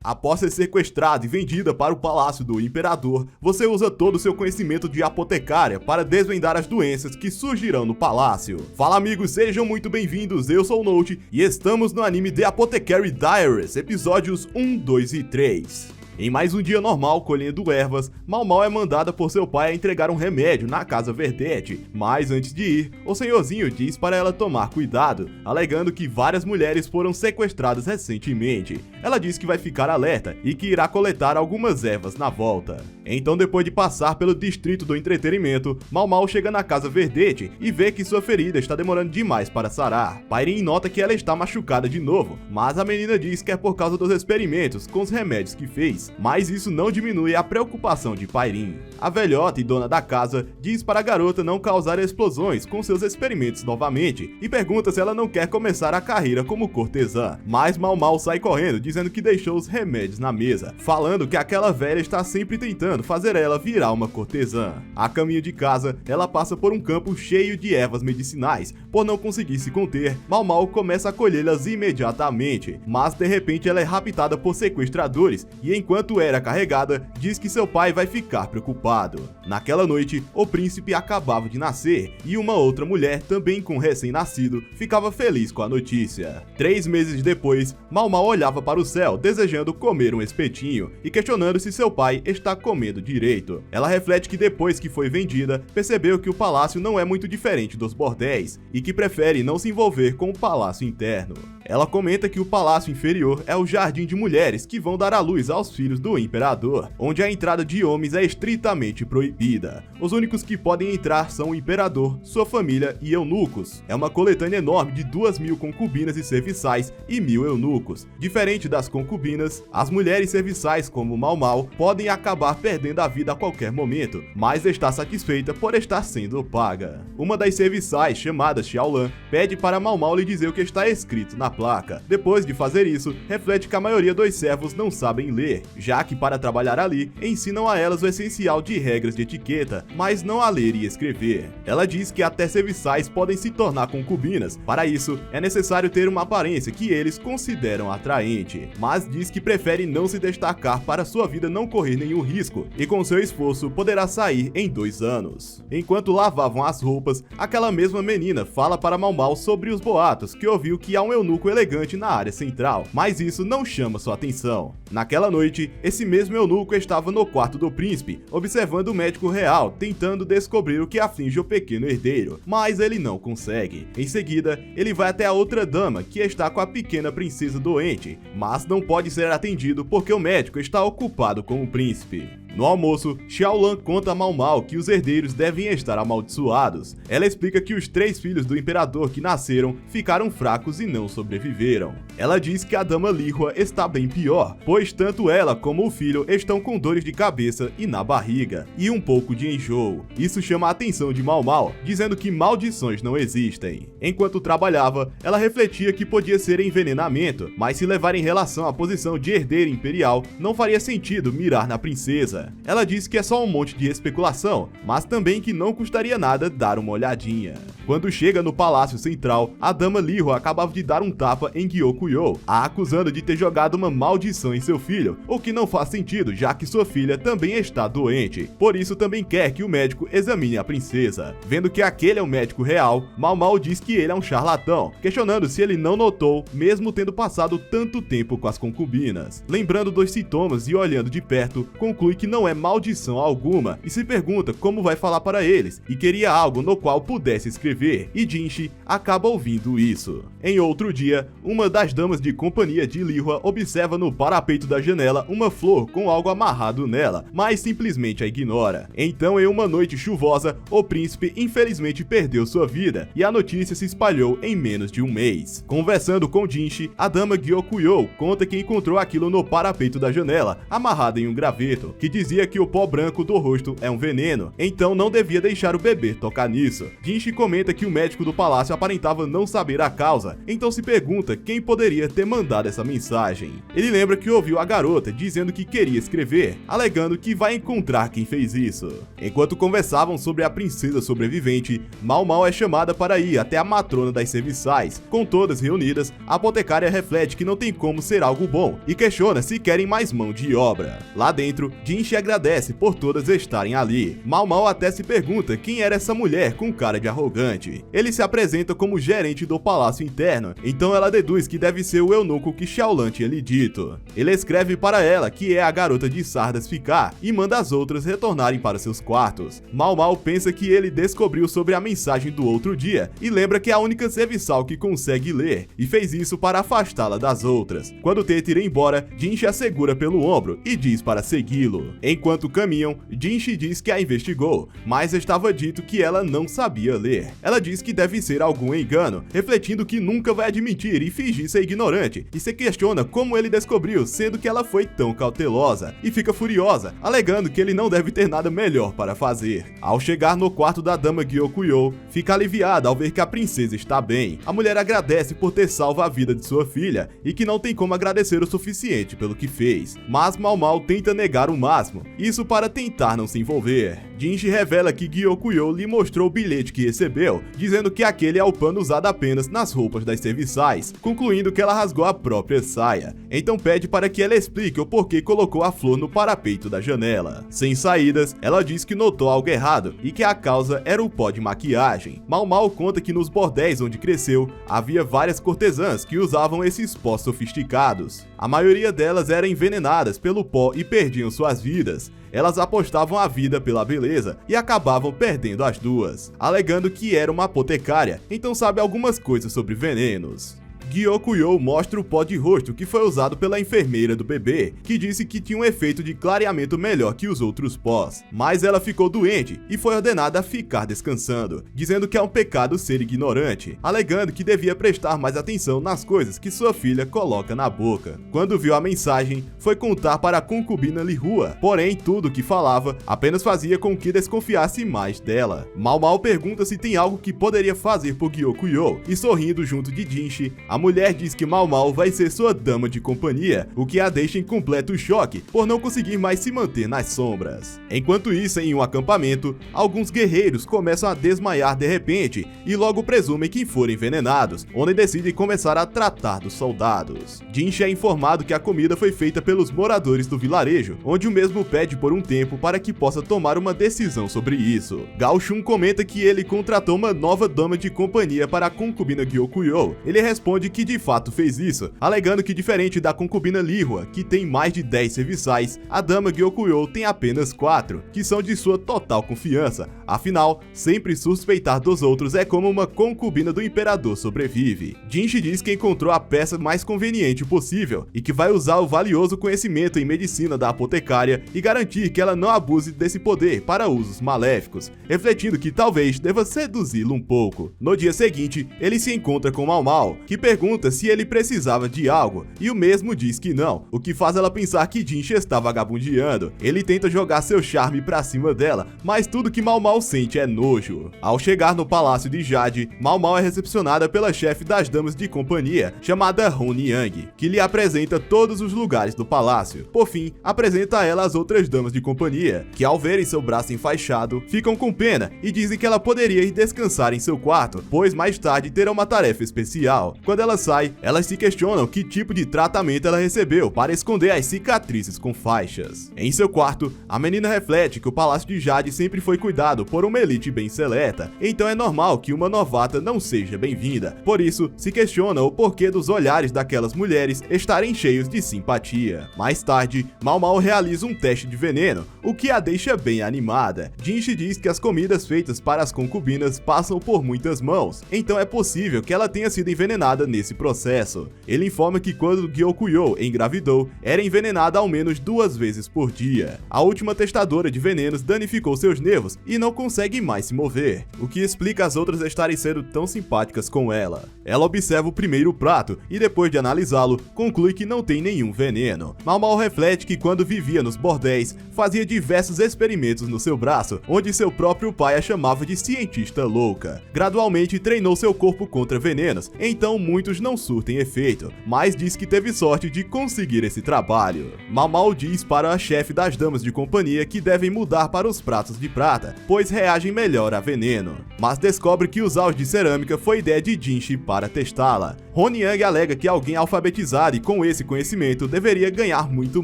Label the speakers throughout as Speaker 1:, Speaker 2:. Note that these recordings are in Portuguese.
Speaker 1: Após ser sequestrada e vendida para o palácio do imperador, você usa todo o seu conhecimento de apotecária para desvendar as doenças que surgirão no palácio. Fala amigos, sejam muito bem-vindos, eu sou o Note e estamos no anime The Apothecary Diaries, episódios 1, 2 e 3. Em mais um dia normal colhendo ervas, Mau Mau é mandada por seu pai a entregar um remédio na Casa Verdete, mas antes de ir, o senhorzinho diz para ela tomar cuidado, alegando que várias mulheres foram sequestradas recentemente. Ela diz que vai ficar alerta e que irá coletar algumas ervas na volta. Então, depois de passar pelo distrito do entretenimento, Mau Mau chega na Casa Verdete e vê que sua ferida está demorando demais para sarar. Pairin nota que ela está machucada de novo, mas a menina diz que é por causa dos experimentos com os remédios que fez. Mas isso não diminui a preocupação de Pairin. A velhota e dona da casa diz para a garota não causar explosões com seus experimentos novamente e pergunta se ela não quer começar a carreira como cortesã. Mas Mau Mau sai correndo dizendo que deixou os remédios na mesa, falando que aquela velha está sempre tentando fazer ela virar uma cortesã. A caminho de casa, ela passa por um campo cheio de ervas medicinais. Por não conseguir se conter, Mau Mau começa a colhê-las imediatamente, mas de repente ela é raptada por sequestradores e enquanto era carregada, diz que seu pai vai ficar preocupado. Naquela noite, o príncipe acabava de nascer e uma outra mulher, também com recém-nascido, ficava feliz com a notícia. 3 meses depois, Mau Mau olhava para o céu, desejando comer um espetinho e questionando se seu pai está comendo direito. Ela reflete que depois que foi vendida, percebeu que o palácio não é muito diferente dos bordéis e que prefere não se envolver com o palácio interno. Ela comenta que o palácio inferior é o jardim de mulheres que vão dar à luz aos filhos do imperador, onde a entrada de homens é estritamente proibida. Os únicos que podem entrar são o imperador, sua família e eunucos. É uma coletânea enorme de 2.000 concubinas e serviçais e 1.000 eunucos. Diferente das concubinas, as mulheres serviçais como Mau Mau podem acabar perdendo a vida a qualquer momento, mas está satisfeita por estar sendo paga. Uma das serviçais, chamada Xiaolan, pede para Mau Mau lhe dizer o que está escrito na placa. Depois de fazer isso, reflete que a maioria dos servos não sabem ler, já que para trabalhar ali, ensinam a elas o essencial de regras de etiqueta, mas não a ler e escrever. Ela diz que até serviçais podem se tornar concubinas, para isso é necessário ter uma aparência que eles consideram atraente, mas diz que prefere não se destacar para sua vida não correr nenhum risco, e com seu esforço poderá sair em 2 anos. Enquanto lavavam as roupas, aquela mesma menina fala para Mau Mau sobre os boatos que ouviu que há um eunuco elegante na área central, mas isso não chama sua atenção. Naquela noite, esse mesmo eunuco estava no quarto do príncipe, observando o médico real, tentando descobrir o que aflige o pequeno herdeiro, mas ele não consegue. Em seguida, ele vai até a outra dama, que está com a pequena princesa doente, mas não pode ser atendido porque o médico está ocupado com o príncipe. No almoço, Xiaolan conta a Mau Mau que os herdeiros devem estar amaldiçoados. Ela explica que os 3 filhos do imperador que nasceram ficaram fracos e não sobreviveram. Ela diz que a dama Lihua está bem pior, pois tanto ela como o filho estão com dores de cabeça e na barriga, e um pouco de enjoo. Isso chama a atenção de Mau Mau, dizendo que maldições não existem. Enquanto trabalhava, ela refletia que podia ser envenenamento, mas se levar em relação à posição de herdeira imperial, não faria sentido mirar na princesa. Ela diz que é só um monte de especulação, mas também que não custaria nada dar uma olhadinha. Quando chega no palácio central, a dama Lihua acabava de dar um tapa em Gyokuyo, a acusando de ter jogado uma maldição em seu filho, o que não faz sentido já que sua filha também está doente. Por isso também quer que o médico examine a princesa. Vendo que aquele é o médico real, Mau Mau diz que ele é um charlatão, questionando se ele não notou, mesmo tendo passado tanto tempo com as concubinas. Lembrando dos sintomas e olhando de perto, conclui que não é maldição alguma e se pergunta como vai falar para eles e queria algo no qual pudesse escrever, e Jinshi acaba ouvindo isso. Em outro dia, uma das damas de companhia de Lihua observa no parapeito da janela uma flor com algo amarrado nela, mas simplesmente a ignora. Então, em uma noite chuvosa, o príncipe infelizmente perdeu sua vida e a notícia se espalhou em menos de um mês. Conversando com Jinshi, a dama Gyokuyo conta que encontrou aquilo no parapeito da janela, amarrado em um graveto, que diz dizia que o pó branco do rosto é um veneno, então não devia deixar o bebê tocar nisso. Jinshi comenta que o médico do palácio aparentava não saber a causa, então se pergunta quem poderia ter mandado essa mensagem. Ele lembra que ouviu a garota dizendo que queria escrever, alegando que vai encontrar quem fez isso. Enquanto conversavam sobre a princesa sobrevivente, Mao Mao é chamada para ir até a matrona das serviçais. Com todas reunidas, a apotecária reflete que não tem como ser algo bom e questiona se querem mais mão de obra. Lá dentro, Jinshi agradece por todas estarem ali. Mao Mao até se pergunta quem era essa mulher com cara de arrogante. Ele se apresenta como gerente do palácio interno, então ela deduz que deve ser o eunuco que Xiaolan tinha lhe dito. Ele escreve para ela que é a garota de Sardas ficar e manda as outras retornarem para seus quartos. Mao Mao pensa que ele descobriu sobre a mensagem do outro dia e lembra que é a única serviçal que consegue ler e fez isso para afastá-la das outras. Quando tenta ir embora, Jinshi a segura pelo ombro e diz para segui-lo. Enquanto caminham, Jinshi diz que a investigou, mas estava dito que ela não sabia ler. Ela diz que deve ser algum engano, refletindo que nunca vai admitir e fingir ser ignorante, e se questiona como ele descobriu, sendo que ela foi tão cautelosa, e fica furiosa, alegando que ele não deve ter nada melhor para fazer. Ao chegar no quarto da dama Gyokuyou, fica aliviada ao ver que a princesa está bem. A mulher agradece por ter salvo a vida de sua filha e que não tem como agradecer o suficiente pelo que fez, mas Mao Mao tenta negar o máximo, isso para tentar não se envolver. Jinshi revela que Gyokuyou lhe mostrou o bilhete que recebeu, dizendo que aquele é o pano usado apenas nas roupas das serviçais, concluindo que ela rasgou a própria saia. Então pede para que ela explique o porquê colocou a flor no parapeito da janela. Sem saídas, ela diz que notou algo errado e que a causa era o pó de maquiagem. Mao Mao conta que nos bordéis onde cresceu, havia várias cortesãs que usavam esses pós sofisticados. A maioria delas eram envenenadas pelo pó e perdiam suas vidas. Elas apostavam a vida pela beleza e acabavam perdendo as duas, alegando que era uma apotecária, então sabe algumas coisas sobre venenos. Gyokuyou mostra o pó de rosto que foi usado pela enfermeira do bebê, que disse que tinha um efeito de clareamento melhor que os outros pós, mas ela ficou doente e foi ordenada a ficar descansando, dizendo que é um pecado ser ignorante, alegando que devia prestar mais atenção nas coisas que sua filha coloca na boca. Quando viu a mensagem, foi contar para a concubina Li Hua, porém tudo o que falava apenas fazia com que desconfiasse mais dela. Mao Mao pergunta se tem algo que poderia fazer por Gyokuyou, e sorrindo junto de Jinshi, a mulher diz que Mao Mao vai ser sua dama de companhia, o que a deixa em completo choque por não conseguir mais se manter nas sombras. Enquanto isso, em um acampamento, alguns guerreiros começam a desmaiar de repente e logo presumem que foram envenenados, onde decidem começar a tratar dos soldados. Jinshi é informado que a comida foi feita pelos moradores do vilarejo, onde o mesmo pede por um tempo para que possa tomar uma decisão sobre isso. Gao Shun comenta que ele contratou uma nova dama de companhia para a concubina Gyokuyou. Ele responde que de fato fez isso, alegando que diferente da concubina Li Hua, que tem mais de 10 serviçais, a dama Gyokuyou tem apenas 4, que são de sua total confiança. Afinal, sempre suspeitar dos outros é como uma concubina do imperador sobrevive. Jinshi diz que encontrou a peça mais conveniente possível e que vai usar o valioso conhecimento em medicina da apotecária e garantir que ela não abuse desse poder para usos maléficos, refletindo que talvez deva seduzi-lo um pouco. No dia seguinte, ele se encontra com Mao Mao, que pergunta se ele precisava de algo, e o mesmo diz que não, o que faz ela pensar que Jinshi está vagabundeando. Ele tenta jogar seu charme pra cima dela, mas tudo que Mao Mao sente é nojo. Ao chegar no palácio de Jade, Mao Mao é recepcionada pela chefe das damas de companhia, chamada Hong Yang, que lhe apresenta todos os lugares do palácio. Por fim, apresenta a ela as outras damas de companhia, que ao verem seu braço enfaixado, ficam com pena e dizem que ela poderia ir descansar em seu quarto, pois mais tarde terá uma tarefa especial. Quando ela sai, elas se questionam que tipo de tratamento ela recebeu para esconder as cicatrizes com faixas. Em seu quarto, a menina reflete que o palácio de Jade sempre foi cuidado por uma elite bem seleta, então é normal que uma novata não seja bem-vinda. Por isso, se questiona o porquê dos olhares daquelas mulheres estarem cheios de simpatia. Mais tarde, Mao Mao realiza um teste de veneno, o que a deixa bem animada. Jinshi diz que as comidas feitas para as concubinas passam por muitas mãos, então é possível que ela tenha sido envenenada nesse processo. Ele informa que quando Gyokuyo engravidou, era envenenada ao menos 2 vezes por dia. A última testadora de venenos danificou seus nervos e não consegue mais se mover, o que explica as outras estarem sendo tão simpáticas com ela. Ela observa o primeiro prato e, depois de analisá-lo, conclui que não tem nenhum veneno. Mal Mal reflete que quando vivia nos bordéis, fazia diversos experimentos no seu braço, onde seu próprio pai a chamava de cientista louca. Gradualmente treinou seu corpo contra venenos, então muitos não surtem efeito, mas diz que teve sorte de conseguir esse trabalho. Mal Mal diz para a chefe das damas de companhia que devem mudar para os pratos de prata, pois reagem melhor a veneno, mas descobre que usar os de cerâmica foi ideia de Jinshi para testá-la. Honyang alega que alguém alfabetizado e com esse conhecimento deveria ganhar muito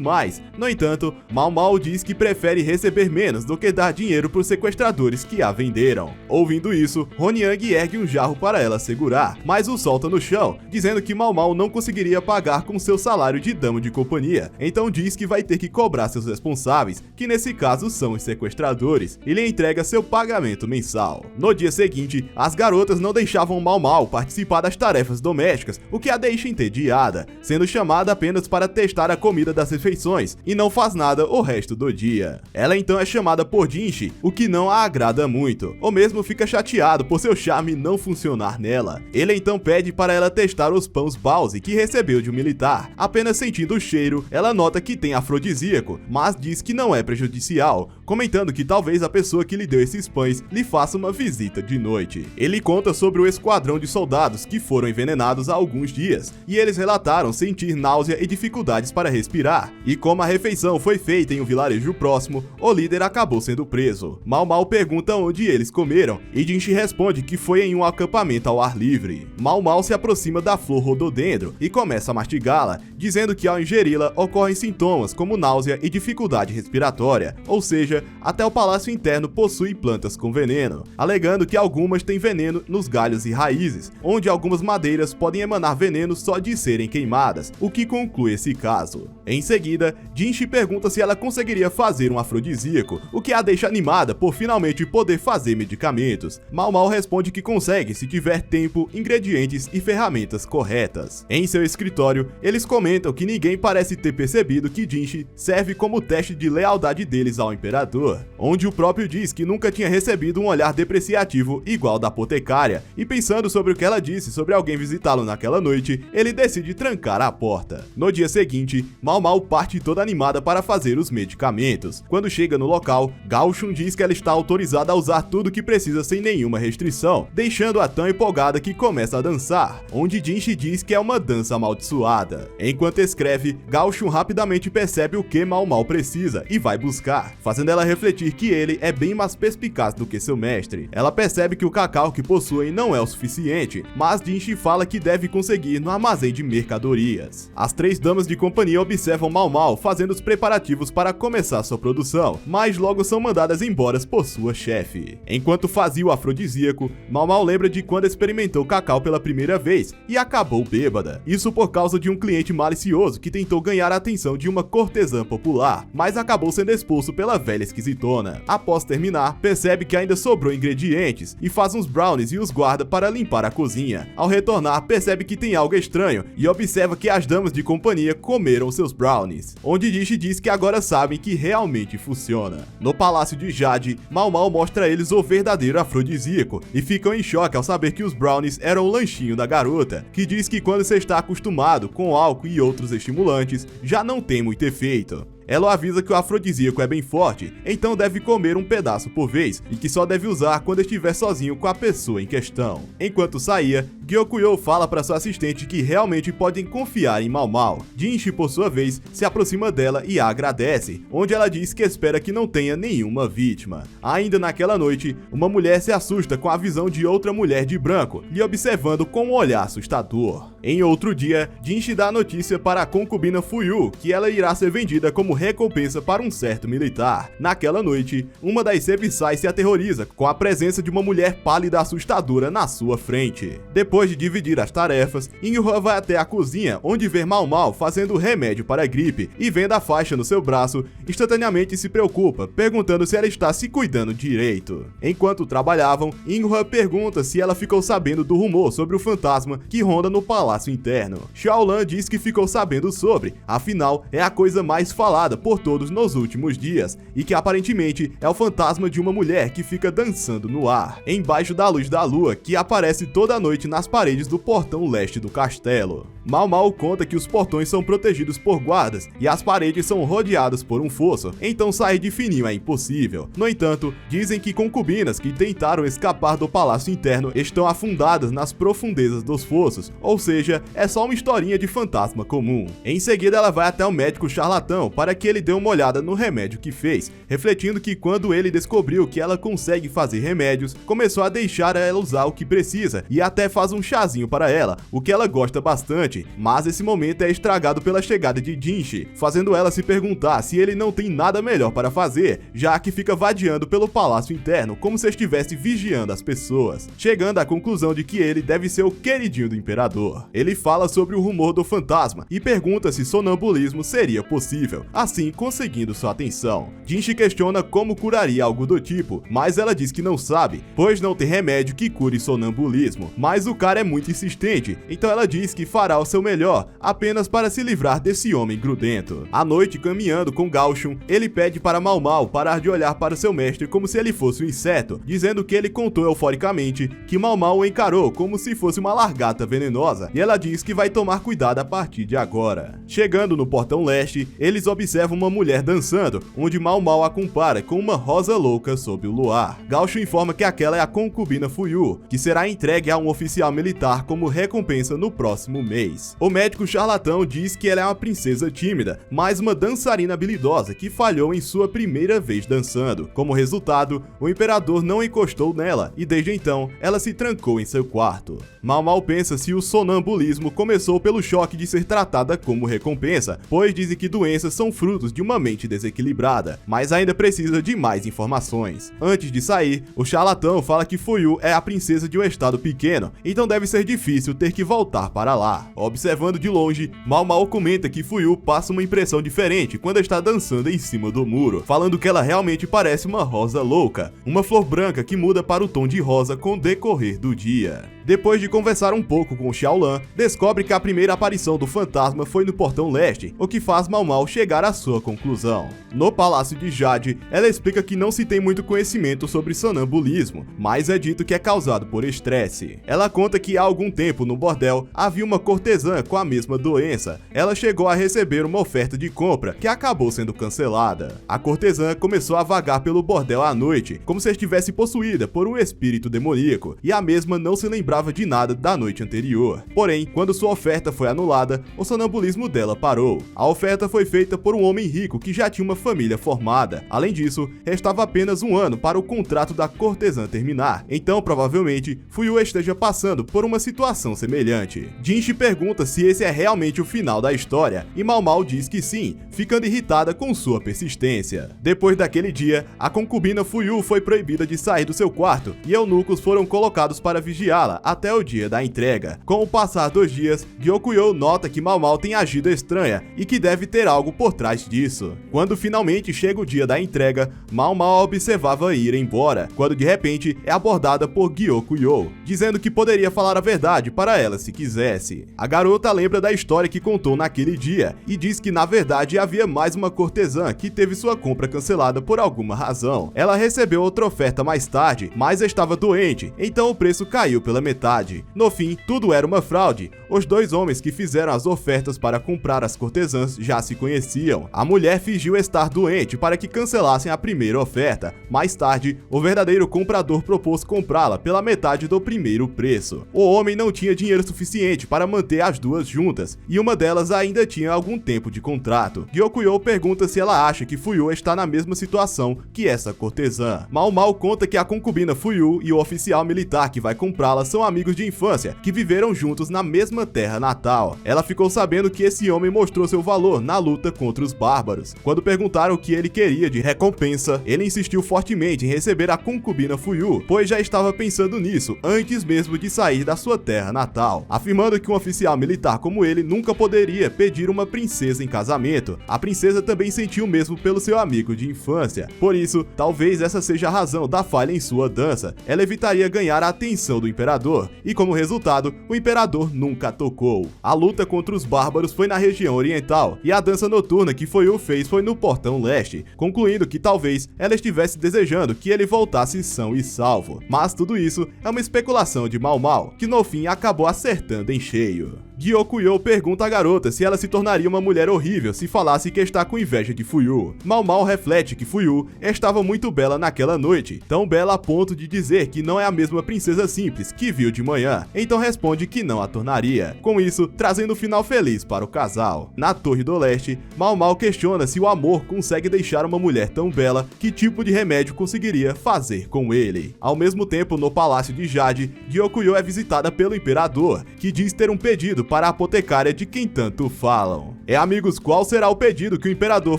Speaker 1: mais. No entanto, Mal Mal diz que prefere receber menos do que dar dinheiro para os sequestradores que a venderam. Ouvindo isso, Honyang ergue um jarro para ela segurar, mas o solta no chão, dizendo que Mal Mal não conseguiria pagar com seu salário de dama de companhia, então diz que vai ter que cobrar seus responsáveis, que nesse caso são os sequestradores, e lhe entrega seu pagamento mensal. No dia seguinte, as garotas não deixavam Mal Mal participar das tarefas domésticas, o que a deixa entediada, sendo chamada apenas para testar a comida das refeições, e não faz nada o resto do dia. Ela então é chamada por Jinshi, o que não a agrada muito, ou mesmo fica chateado por seu charme não funcionar nela. Ele então pede para ela testar os pães Bause que recebeu de um militar. Apenas sentindo o cheiro, ela nota que tem afrodisíaco, mas diz que não é prejudicial, comentando que talvez a pessoa que lhe deu esses pães lhe faça uma visita de noite. Ele conta sobre o esquadrão de soldados que foram envenenados há alguns dias, e eles relataram sentir náusea e dificuldades para respirar, e como a refeição foi feita em um vilarejo próximo, o líder acabou sendo preso. Mal Mal pergunta onde eles comeram, e Jinshi responde que foi em um acampamento ao ar livre. Mal Mal se aproxima da flor rododendro e começa a mastigá-la, dizendo que ao ingeri-la ocorrem sintomas como náusea e dificuldade respiratória, ou seja, até o palácio interno possui plantas com veneno, alegando que algumas têm veneno nos galhos e raízes, onde algumas madeiras podem emanar veneno só de serem queimadas, o que conclui esse caso. Em seguida, Jinshi pergunta se ela conseguiria fazer um afrodisíaco, o que a deixa animada por finalmente poder fazer medicamentos. Mal Mal responde que consegue se tiver tempo, ingredientes e ferramentas corretas. Em seu escritório, eles comentam que ninguém parece ter percebido que Jinshi serve como teste de lealdade deles ao imperador, onde o próprio diz que nunca tinha recebido um olhar depreciativo igual da apotecária, e pensando sobre o que ela disse sobre alguém visitá-lo naquela noite, ele decide trancar a porta. No dia seguinte, Mal Mal parte toda animada para fazer os medicamentos. Quando chega no local, Gao Shun diz que ela está autorizada a usar tudo que precisa sem nenhuma restrição, deixando-a tão empolgada que começa a dançar, onde Jinshi diz que é uma dança amaldiçoada. Enquanto escreve, Gao Shun rapidamente percebe o que Mal Mal precisa e vai buscar, fazendo ela refletir que ele é bem mais perspicaz do que seu mestre. Ela percebe que o cacau que possuem não é o suficiente, mas Jinshi fala que deve conseguir no armazém de mercadorias. As 3 damas de companhia observam Mal Mal fazendo os preparativos para começar sua produção, mas logo são mandadas embora por sua chefe. Enquanto fazia o afrodisíaco, Mal Mal lembra de quando experimentou cacau pela primeira vez e acabou bêbada. Isso por causa de um cliente malicioso que tentou ganhar a atenção de uma cortesã popular, mas acabou sendo expulso pela velha esquisitona. Após terminar, percebe que ainda sobrou ingredientes e faz uns brownies e os guarda para limpar a cozinha. Ao retornar, percebe que tem algo estranho e observa que as damas de companhia comeram seus brownies, onde Jinshi diz que agora sabem que realmente funciona. No palácio de Jade, Mal Mal mostra a eles o verdadeiro afrodisíaco e ficam em choque ao saber que os brownies eram o lanchinho da garota, que diz que quando você está acostumado com álcool e outros estimulantes, já não tem muito efeito. Ela o avisa que o afrodisíaco é bem forte, então deve comer um pedaço por vez e que só deve usar quando estiver sozinho com a pessoa em questão. Enquanto saía, Gyokuyo fala para sua assistente que realmente podem confiar em Mal Mal. Jinshi, por sua vez, se aproxima dela e a agradece, onde ela diz que espera que não tenha nenhuma vítima. Ainda naquela noite, uma mulher se assusta com a visão de outra mulher de branco, lhe observando com um olhar assustador. Em outro dia, Jinshi dá a notícia para a concubina Fuyu que ela irá ser vendida como recompensa para um certo militar. Naquela noite, uma das serviçais se aterroriza com a presença de uma mulher pálida assustadora na sua frente. Depois de dividir as tarefas, Inhua vai até a cozinha, onde vê Mal Mal fazendo remédio para a gripe e vendo a faixa no seu braço, instantaneamente se preocupa, perguntando se ela está se cuidando direito. Enquanto trabalhavam, Inhua pergunta se ela ficou sabendo do rumor sobre o fantasma que ronda no palácio palácio interno. Xiaolan diz que ficou sabendo sobre, afinal é a coisa mais falada por todos nos últimos dias, e que aparentemente é o fantasma de uma mulher que fica dançando no ar, embaixo da luz da lua, que aparece toda noite nas paredes do portão leste do castelo. Mao Mao conta que os portões são protegidos por guardas e as paredes são rodeadas por um fosso, então sair de fininho é impossível. No entanto, dizem que concubinas que tentaram escapar do palácio interno estão afundadas nas profundezas dos fossos, ou seja, é só uma historinha de fantasma comum. Em seguida, ela vai até o médico charlatão para que ele dê uma olhada no remédio que fez, refletindo que quando ele descobriu que ela consegue fazer remédios, começou a deixar ela usar o que precisa e até faz um chazinho para ela, o que ela gosta bastante. Mas esse momento é estragado pela chegada de Jinshi, fazendo ela se perguntar se ele não tem nada melhor para fazer, já que fica vadiando pelo palácio interno como se estivesse vigiando as pessoas, chegando à conclusão de que ele deve ser o queridinho do imperador. Ele fala sobre o rumor do fantasma e pergunta se sonambulismo seria possível, assim conseguindo sua atenção. Jinshi questiona como curaria algo do tipo, mas ela diz que não sabe, pois não tem remédio que cure sonambulismo, mas o cara é muito insistente, então ela diz que fará o seu melhor, apenas para se livrar desse homem grudento. À noite, caminhando com Gao Shun, ele pede para Mao Mao parar de olhar para seu mestre como se ele fosse um inseto, dizendo que ele contou euforicamente que Mao Mao o encarou como se fosse uma largata venenosa, e ela diz que vai tomar cuidado a partir de agora. Chegando no portão leste, eles observam uma mulher dançando, onde Mao Mao a compara com uma rosa louca sob o luar. Gao Shun informa que aquela é a concubina Fuyu, que será entregue a um oficial militar como recompensa no próximo mês. O médico charlatão diz que ela é uma princesa tímida, mas uma dançarina habilidosa que falhou em sua primeira vez dançando. Como resultado, o imperador não encostou nela e desde então ela se trancou em seu quarto. Mao Mao pensa se o sonambulismo começou pelo choque de ser tratada como recompensa, pois dizem que doenças são frutos de uma mente desequilibrada, mas ainda precisa de mais informações. Antes de sair, o charlatão fala que Fuyu é a princesa de um estado pequeno, então deve ser difícil ter que voltar para lá. Observando de longe, Mao Mao comenta que Fuyu passa uma impressão diferente quando está dançando em cima do muro, falando que ela realmente parece uma rosa louca, uma flor branca que muda para o tom de rosa com o decorrer do dia. Depois de conversar um pouco com Xiaolan, descobre que a primeira aparição do fantasma foi no portão leste, o que faz Mao Mao chegar à sua conclusão. No palácio de Jade, ela explica que não se tem muito conhecimento sobre sonambulismo, mas é dito que é causado por estresse. Ela conta que há algum tempo no bordel havia uma cortesã com a mesma doença. Ela chegou a receber uma oferta de compra que acabou sendo cancelada. A cortesã começou a vagar pelo bordel à noite, como se estivesse possuída por um espírito demoníaco, e a mesma não se lembrava de nada da noite anterior. Porém, quando sua oferta foi anulada, o sonambulismo dela parou. A oferta foi feita por um homem rico que já tinha uma família formada. Além disso, restava apenas um ano para o contrato da cortesã terminar, então provavelmente Fuyu esteja passando por uma situação semelhante. Jinshi pergunta se esse é realmente o final da história, e Mao Mao diz que sim, ficando irritada com sua persistência. Depois daquele dia, a concubina Fuyu foi proibida de sair do seu quarto, e eunucos foram colocados para vigiá-la até o dia da entrega. Com o passar dos dias, Gyokuyou nota que Mao Mao tem agido estranha e que deve ter algo por trás disso. Quando finalmente chega o dia da entrega, Mao Mao observava ir embora, quando de repente é abordada por Gyokuyou, dizendo que poderia falar a verdade para ela se quisesse. A garota lembra da história que contou naquele dia e diz que na verdade havia mais uma cortesã que teve sua compra cancelada por alguma razão. Ela recebeu outra oferta mais tarde, mas estava doente, então o preço caiu pela metade. No fim, tudo era uma fraude. Os dois homens que fizeram as ofertas para comprar as cortesãs já se conheciam. A mulher fingiu estar doente para que cancelassem a primeira oferta. Mais tarde, o verdadeiro comprador propôs comprá-la pela metade do primeiro preço. O homem não tinha dinheiro suficiente para manter as duas juntas, e uma delas ainda tinha algum tempo de contrato. Gyokuyou pergunta se ela acha que Fuyu está na mesma situação que essa cortesã. Mao Mao conta que a concubina Fuyu e o oficial militar que vai comprá-la são amigos de infância, que viveram juntos na mesma terra natal. Ela ficou sabendo que esse homem mostrou seu valor na luta contra os bárbaros. Quando perguntaram o que ele queria de recompensa, ele insistiu fortemente em receber a concubina Fuyu, pois já estava pensando nisso antes mesmo de sair da sua terra natal, afirmando que um oficial militar como ele nunca poderia pedir uma princesa em casamento. A princesa também sentiu o mesmo pelo seu amigo de infância. Por isso, talvez essa seja a razão da falha em sua dança. Ela evitaria ganhar a atenção do imperador, e como resultado, o imperador nunca nunca tocou. A luta contra os bárbaros foi na região oriental, e a dança noturna que Fuyu fez foi no portão leste, concluindo que talvez ela estivesse desejando que ele voltasse são e salvo. Mas tudo isso é uma especulação de Mao Mao, que no fim acabou acertando em cheio. Gyokuyo pergunta à garota se ela se tornaria uma mulher horrível se falasse que está com inveja de Fuyu. Mao Mao reflete que Fuyu estava muito bela naquela noite, tão bela a ponto de dizer que não é a mesma princesa simples que viu de manhã, então responde que não a tornaria, com isso trazendo um final feliz para o casal. Na Torre do Leste, Mao Mao questiona se o amor consegue deixar uma mulher tão bela, que tipo de remédio conseguiria fazer com ele. Ao mesmo tempo, no Palácio de Jade, Gyokuyo é visitada pelo Imperador, que diz ter um pedido para a apotecária de quem tanto falam. Amigos, qual será o pedido que o Imperador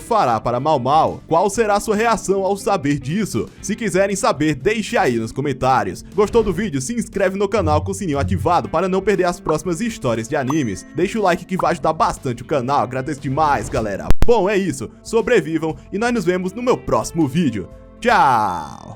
Speaker 1: fará para Mao Mao? Qual será a sua reação ao saber disso? Se quiserem saber, deixe aí nos comentários. Gostou do vídeo? Se inscreve no canal com o sininho ativado para não perder as próximas histórias de animes. Deixa o like que vai ajudar bastante o canal, agradeço demais, galera. Bom, é isso, sobrevivam e nós nos vemos no meu próximo vídeo. Tchau!